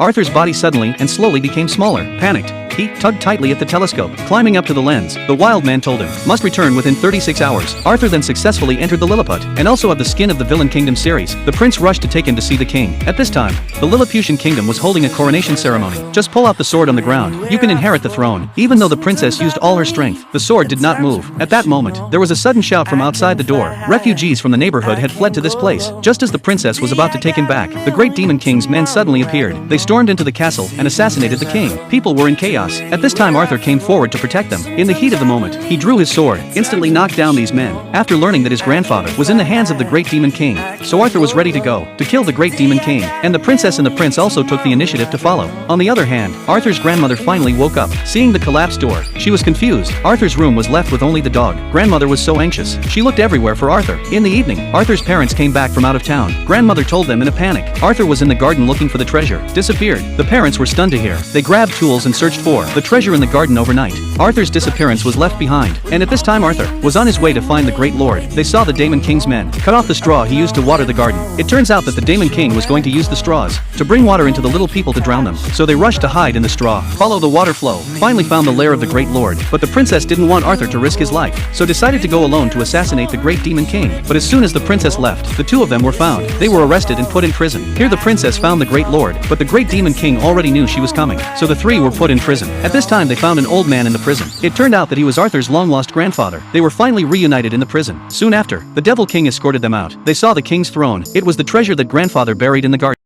Arthur's body suddenly and slowly became smaller. Panicked, he tugged tightly at the telescope. Climbing up to the lens, the wild man told him, must return within 36 hours. Arthur then successfully entered the Lilliput, and also of the skin of the Villain Kingdom series. The prince rushed to take him to see the king. At this time, the Lilliputian kingdom was holding a coronation ceremony. Just pull out the sword on the ground. You can inherit the throne. Even though the princess used all her strength, the sword did not move. At that moment, there was a sudden shout from outside the door. Refugees from the neighborhood had fled to this place. Just as the princess was about to take him back, the great demon king's men suddenly appeared. They stormed into the castle and assassinated the king. People were in chaos. At this time Arthur came forward to protect them. In the heat of the moment, he drew his sword, instantly knocked down these men, after learning that his grandfather was in the hands of the great demon king. So Arthur was ready to go, to kill the great demon king, and the princess and the prince also took the initiative to follow. On the other hand, Arthur's grandmother finally woke up. Seeing the collapsed door, she was confused. Arthur's room was left with only the dog. Grandmother was so anxious. She looked everywhere for Arthur. In the evening, Arthur's parents came back from out of town. Grandmother told them in a panic. Arthur was in the garden looking for the treasure. Disappeared. The parents were stunned to hear. They grabbed tools and searched for the treasure in the garden overnight. Arthur's disappearance was left behind, and at this time Arthur was on his way to find the great lord. They saw the Demon King's men cut off the straw he used to water the garden. It turns out that the Demon King was going to use the straws to bring water into the little people to drown them. So they rushed to hide in the straw, follow the water flow, finally found the lair of the great lord. But the princess didn't want Arthur to risk his life, so decided to go alone to assassinate the great Demon King. But as soon as the princess left, the two of them were found. They were arrested and put in prison. Here the princess found the great lord, but the great Demon King already knew she was coming, so the three were put in prison. At this time they found an old man in the prison. It turned out that he was Arthur's long-lost grandfather. They were finally reunited in the prison. Soon after, the Devil King escorted them out. They saw the king's throne. It was the treasure that grandfather buried in the garden.